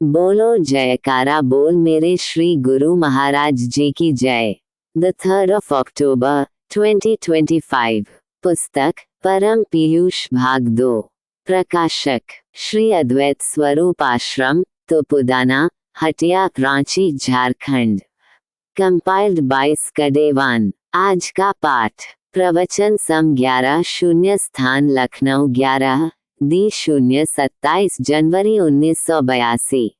बोलो जयकारा बोल मेरे श्री गुरु महाराज जी की जय। The 3rd of October 2025। पुस्तक परम पीयूष भाग 2। प्रकाशक श्री अद्वैत स्वरूप आश्रम, तोपुदाना, हटिया, रांची, झारखंड। कंपाइल्ड बाय स्कडेवान। आज का पाठ। प्रवचन सम 11/0 स्थान लखनऊ 11/0 जनवरी 1982।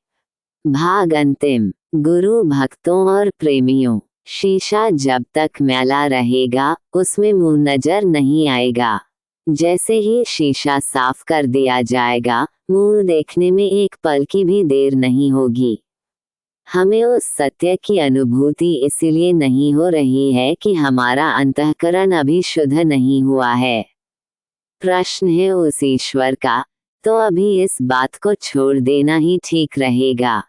भाग अंतिम। गुरु भक्तों और प्रेमियों, शीशा जब तक मैला रहेगा उसमें मुंह नजर नहीं आएगा। जैसे ही शीशा साफ कर दिया जाएगा, मुंह देखने में एक पल की भी देर नहीं होगी। हमें उस सत्य की अनुभूति इसलिए नहीं हो रही है कि हमारा अंतःकरण अभी शुद्ध नहीं हुआ है। प्रश्न है उस ईश्वर का, तो अभी इस बात को छोड़ देना ही ठीक रहेगा।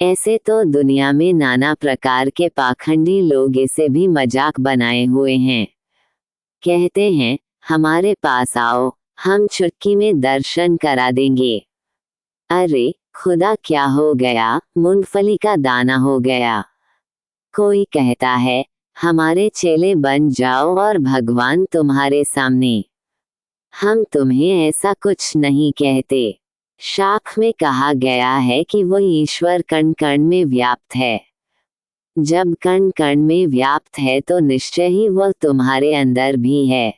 ऐसे तो दुनिया में नाना प्रकार के पाखंडी लोग इसे भी मजाक बनाए हुए हैं। कहते हैं, हमारे पास आओ, हम चुटकी में दर्शन करा देंगे। अरे खुदा, क्या हो गया, मूंगफली का दाना हो गया। कोई कहता है, हमारे चेले बन जाओ और भगवान तुम्हारे सामने। हम तुम्हें ऐसा कुछ नहीं कहते। शाख में कहा गया है कि वो ईश्वर कण कण में व्याप्त है। जब कण कण में व्याप्त है तो निश्चय ही वो तुम्हारे अंदर भी है।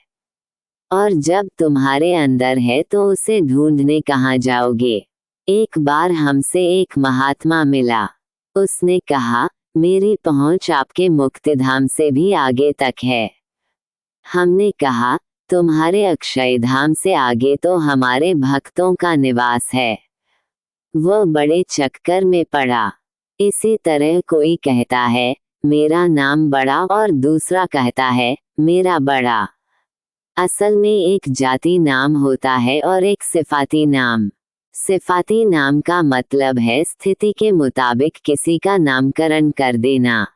और जब तुम्हारे अंदर है तो उसे ढूंढने कहाँ जाओगे। एक बार हमसे एक महात्मा मिला। उसने कहा, मेरी पहुंच आपके मुक्तिधाम से भी आगे तक है। हमने कहा, तुम्हारे अक्षयधाम से आगे तो हमारे भक्तों का निवास है। वो बड़े चक्कर में पड़ा। इसी तरह कोई कहता है, मेरा नाम बड़ा, और दूसरा कहता है, मेरा बड़ा। असल में एक जाति नाम होता है और एक सिफाती नाम। सिफाती नाम का मतलब है स्थिति के मुताबिक किसी का नामकरण कर देना।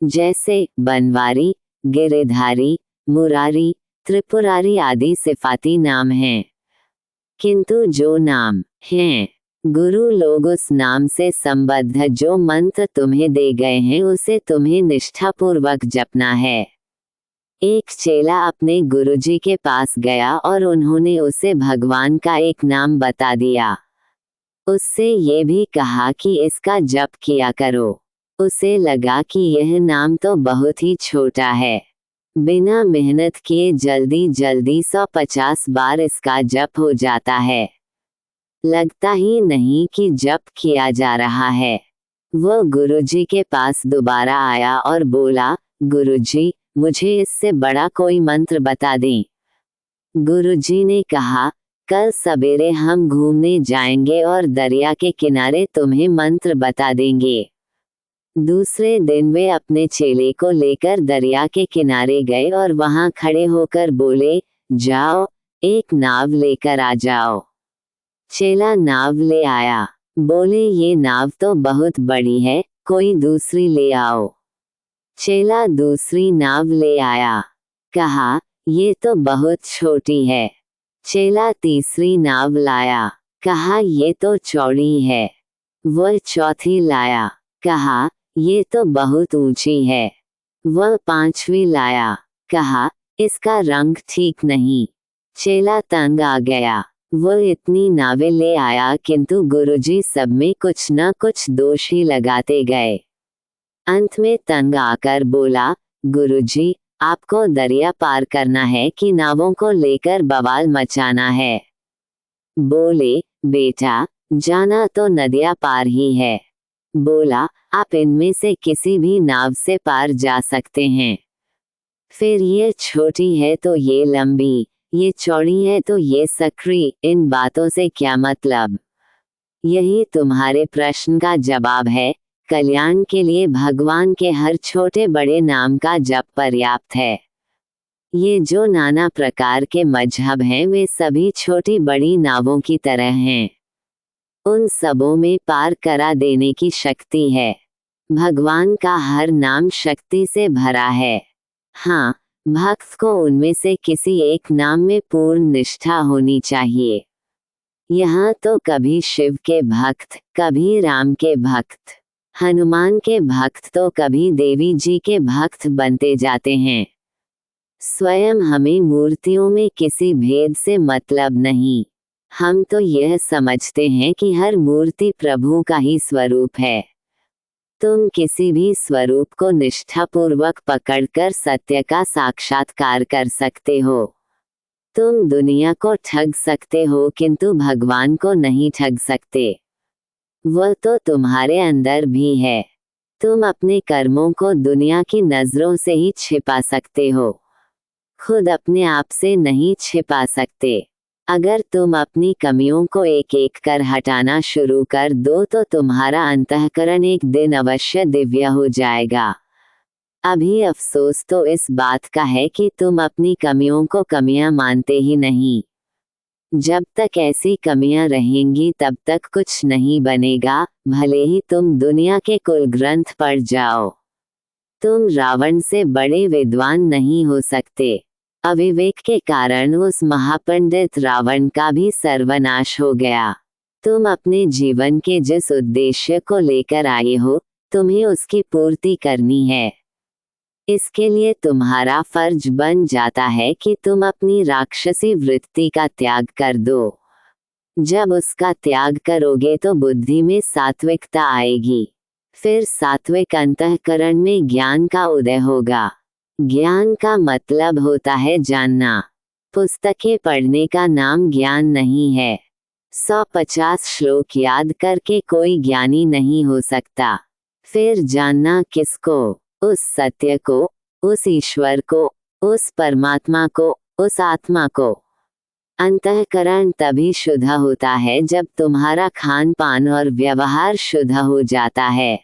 जैसे बनवारी, गिरिधारी, मुरारी, त्रिपुरारी आदि सिफाती नाम हैं। किंतु जो नाम हैं गुरु लोग उस नाम से संबद्ध जो मंत्र तुम्हें दे गए हैं उसे तुम्हें निष्ठापूर्वक जपना है। एक चेला अपने गुरुजी के पास गया और उन्होंने उसे भगवान का एक नाम बता दिया। उससे ये भी कहा कि इसका जप किया करो। उसे लगा कि यह नाम तो बहुत ही छोटा है। बिना मेहनत किए जल्दी जल्दी 150 बार इसका जप हो जाता है। लगता ही नहीं कि जप किया जा रहा है। वो गुरुजी के पास दोबारा आया और बोला, गुरुजी, मुझे इससे बड़ा कोई मंत्र बता दें। गुरुजी ने कहा, कल सवेरे हम घूमने जाएंगे और दरिया के किनारे तुम्हें मंत्र बता देंगे। दूसरे दिन वे अपने चेले को लेकर दरिया के किनारे गए और वहां खड़े होकर बोले, जाओ, एक नाव लेकर आ जाओ। चेला नाव ले आया। बोले, ये नाव तो बहुत बड़ी है, कोई दूसरी ले आओ। चेला दूसरी नाव ले आया। कहा, ये तो बहुत छोटी है। चेला तीसरी नाव लाया। कहा, ये तो चौड़ी है। वह चौथी लाया। कहा, ये तो बहुत ऊंची है। वह पांचवी लाया। कहा, इसका रंग ठीक नहीं। चेला तंग आ गया। वह इतनी नावें ले आया किंतु गुरुजी सब में कुछ न कुछ दोष ही लगाते गए। अंत में तंग आकर बोला, गुरुजी, आपको दरिया पार करना है कि नावों को लेकर बवाल मचाना है। बोले, बेटा, जाना तो नदियां पार ही है। बोला, आप इनमें से किसी भी नाव से पार जा सकते हैं। फिर ये छोटी है तो ये लंबी, ये चौड़ी है तो ये सकरी, इन बातों से क्या मतलब। यही तुम्हारे प्रश्न का जवाब है। कल्याण के लिए भगवान के हर छोटे बड़े नाम का जप पर्याप्त है। ये जो नाना प्रकार के मजहब हैं वे सभी छोटी बड़ी नावों की तरह हैं। उन सबों में पार करा देने की शक्ति है। भगवान का हर नाम शक्ति से भरा है। हाँ, भक्त को उनमें से किसी एक नाम में पूर्ण निष्ठा होनी चाहिए। यहाँ तो कभी शिव के भक्त, कभी राम के भक्त, हनुमान के भक्त तो कभी देवी जी के भक्त बनते जाते हैं। स्वयं हमें मूर्तियों में किसी भेद से मतलब नहीं। हम तो यह समझते हैं कि हर मूर्ति प्रभु का ही स्वरूप है। तुम किसी भी स्वरूप को निष्ठापूर्वक पकड़कर सत्य का साक्षात्कार कर सकते हो। तुम दुनिया को ठग सकते हो किंतु भगवान को नहीं ठग सकते। वह तो तुम्हारे अंदर भी है। तुम अपने कर्मों को दुनिया की नजरों से ही छिपा सकते हो, खुद अपने आप से नहीं छिपा सकते। अगर तुम अपनी कमियों को एक एक कर हटाना शुरू कर दो तो तुम्हारा अंतःकरण एक दिन अवश्य दिव्य हो जाएगा। अभी अफसोस तो इस बात का है कि तुम अपनी कमियों को कमियां मानते ही नहीं। जब तक ऐसी कमियां रहेंगी तब तक कुछ नहीं बनेगा, भले ही तुम दुनिया के कुल ग्रंथ पढ़ जाओ। तुम रावण से बड़े विद्वान नहीं हो सकते। अविवेक के कारण उस महापंडित रावण का भी सर्वनाश हो गया। तुम अपने जीवन के जिस उद्देश्य को लेकर आए हो, तुम्हें उसकी पूर्ति करनी है। इसके लिए तुम्हारा फर्ज बन जाता है कि तुम अपनी राक्षसी वृत्ति का त्याग कर दो। जब उसका त्याग करोगे तो बुद्धि में सात्विकता आएगी। फिर सात्विक अंतःकरण में ज्ञान का उदय होगा। ज्ञान का मतलब होता है जानना। पुस्तकें पढ़ने का नाम ज्ञान नहीं है। 150 श्लोक याद करके कोई ज्ञानी नहीं हो सकता। फिर जानना किसको? उस सत्य को, उस ईश्वर को, उस परमात्मा को, उस आत्मा को। अंतःकरण तभी शुद्ध होता है जब तुम्हारा खान पान और व्यवहार शुद्ध हो जाता है।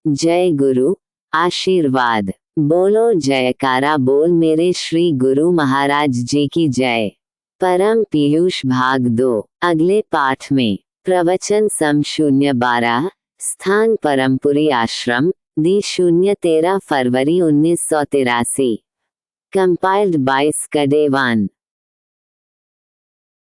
जय गुरु। आशीर्वाद। बोलो जयकारा बोल मेरे श्री गुरु महाराज जी की जय। परम पीयूष भाग 2। अगले पाठ में प्रवचन सम 012, स्थान परमपुरी आश्रम, दी 013 फरवरी 1983। Compiled by स्कडेवान।